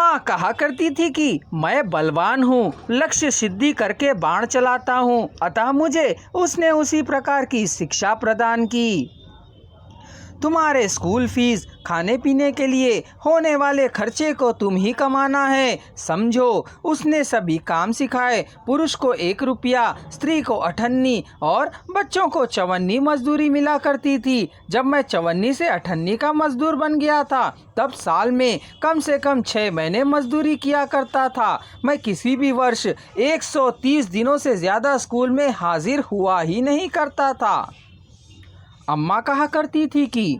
माँ कहा करती थी कि मैं बलवान हूँ, लक्ष्य सिद्धि करके बाण चलाता हूँ, अतः मुझे उसने उसी प्रकार की शिक्षा प्रदान की। तुम्हारे स्कूल फीस, खाने पीने के लिए होने वाले खर्चे को तुम ही कमाना है, समझो। उसने सभी काम सिखाए। पुरुष को 1 रुपया, स्त्री को 58 और बच्चों को 54 मजदूरी मिला करती थी। जब मैं 54 से 58 का मजदूर बन गया था, तब साल में कम से कम 6 महीने मजदूरी किया करता था। मैं किसी भी वर्ष 130 दिनों से ज़्यादा स्कूल में हाजिर हुआ ही नहीं करता था। अम्मा कहा करती थी कि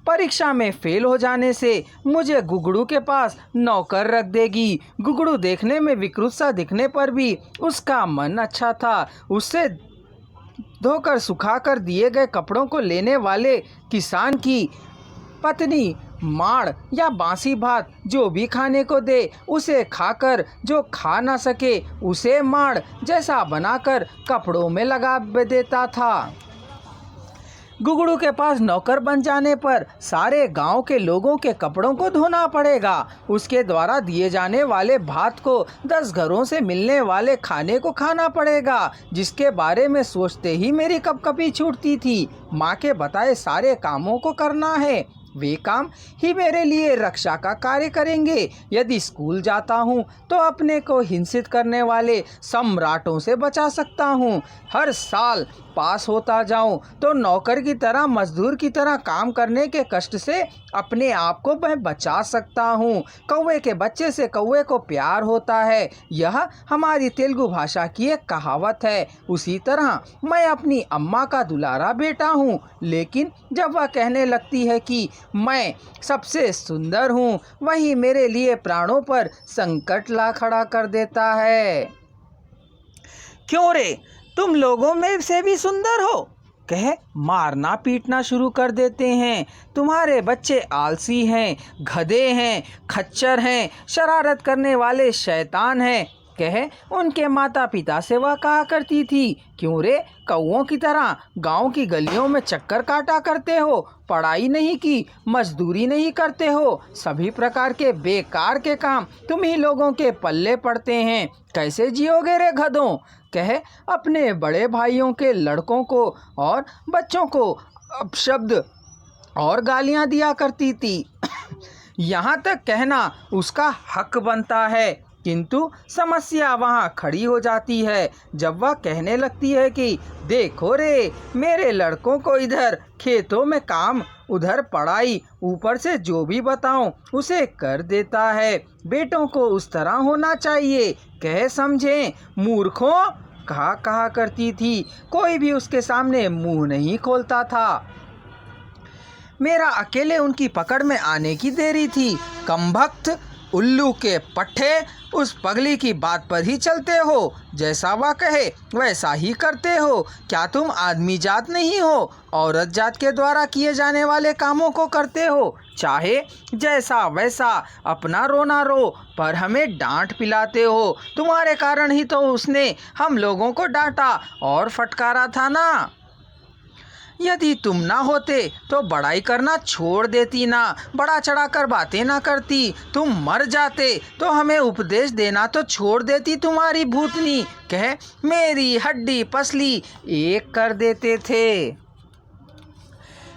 परीक्षा में फेल हो जाने से मुझे गुगड़ू के पास नौकर रख देगी। गुगड़ू देखने में विकृत सा दिखने पर भी उसका मन अच्छा था। उससे धोकर सुखाकर दिए गए कपड़ों को लेने वाले किसान की पत्नी माड़ या बासी भात जो भी खाने को दे, उसे खाकर जो खा ना सके उसे माड़ जैसा बनाकर कपड़ों में लगा देता था। गुगड़ू के पास नौकर बन जाने पर सारे गांव के लोगों के कपड़ों को धोना पड़ेगा। उसके द्वारा दिए जाने वाले भात को 10 घरों से मिलने वाले खाने को खाना पड़ेगा, जिसके बारे में सोचते ही मेरी कपकपी छूटती थी। माँ के बताए सारे कामों को करना है, वे काम ही मेरे लिए रक्षा का कार्य करेंगे। यदि स्कूल जाता हूँ तो अपने को हिंसित करने वाले सम्राटों से बचा सकता हूँ। हर साल पास होता जाऊं तो नौकर की तरह, मजदूर की तरह काम करने के कष्ट से अपने आप को मैं बचा सकता हूँ। कौवे के बच्चे से कौवे को प्यार होता है, यह हमारी तेलुगु भाषा की एक कहावत है। उसी तरह मैं अपनी अम्मा का दुलारा बेटा हूँ, लेकिन जब वह कहने लगती है कि मैं सबसे सुंदर हूँ, वही मेरे लिए प्राणों पर संकट ला खड़ा कर देता है। क्यों रे, तुम लोगों में से भी सुंदर हो, कह मारना पीटना शुरू कर देते हैं। तुम्हारे बच्चे आलसी हैं, गधे हैं, खच्चर हैं, शरारत करने वाले शैतान हैं, कह उनके माता पिता से वह कहा करती थी। क्यों रे, कौओं की तरह गांव की गलियों में चक्कर काटा करते हो, पढ़ाई नहीं की, मजदूरी नहीं करते हो, सभी प्रकार के बेकार के काम तुम ही लोगों के पल्ले पड़ते हैं, कैसे जियोगे रे गधों, कह अपने बड़े भाइयों के लड़कों को और बच्चों को अपशब्द और गालियां दिया करती थी। यहाँ तक कहना उसका हक बनता है, किंतु समस्या वहाँ खड़ी हो जाती है जब वह कहने लगती है कि देखो रे, मेरे लड़कों को इधर खेतों में काम, उधर पढ़ाई, ऊपर से जो भी बताऊं उसे कर देता है। बेटों को उस तरह होना चाहिए, कह समझें मूर्खों, कहा करती थी। कोई भी उसके सामने मुंह नहीं खोलता था। मेरा अकेले उनकी पकड़ में आने की देरी थी। कमबख्त उल्लू के पट्टे, उस पगली की बात पर ही चलते हो, जैसा वह कहे वैसा ही करते हो। क्या तुम आदमी जात नहीं हो, औरत जात के द्वारा किए जाने वाले कामों को करते हो? चाहे जैसा वैसा अपना रोना रो, पर हमें डांट पिलाते हो। तुम्हारे कारण ही तो उसने हम लोगों को डांटा और फटकारा था ना। यदि तुम ना होते तो बड़ाई करना छोड़ देती ना, बड़ा चढ़ाकर बातें ना करती, तुम मर जाते तो हमें उपदेश देना तो छोड़ देती तुम्हारी भूतनी, कह मेरी हड्डी पसली एक कर देते थे।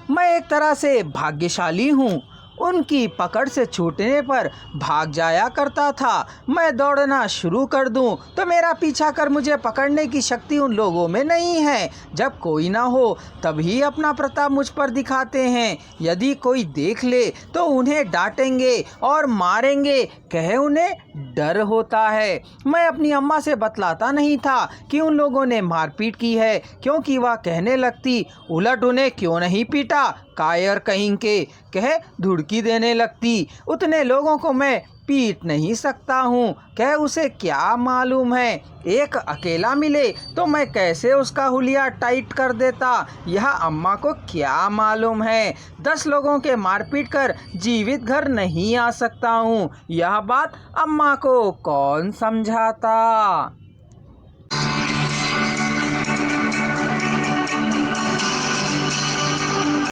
मैं एक तरह से भाग्यशाली हूँ, उनकी पकड़ से छूटने पर भाग जाया करता था। मैं दौड़ना शुरू कर दूं तो मेरा पीछा कर मुझे पकड़ने की शक्ति उन लोगों में नहीं है। जब कोई ना हो तभी अपना प्रताप मुझ पर दिखाते हैं। यदि कोई देख ले तो उन्हें डांटेंगे और मारेंगे, कहे उन्हें डर होता है। मैं अपनी अम्मा से बतलाता नहीं था कि उन लोगों ने मारपीट की है, क्योंकि वह कहने लगती उलट उन्हें क्यों नहीं पीटा, कायर कहीं के, कह धुड़की देने लगती। उतने लोगों को मैं पीट नहीं सकता हूँ, कह उसे क्या मालूम है, एक अकेला मिले तो मैं कैसे उसका हुलिया टाइट कर देता, यह अम्मा को क्या मालूम है। 10 लोगों के मारपीट कर जीवित घर नहीं आ सकता हूँ, यह बात अम्मा को कौन समझाता।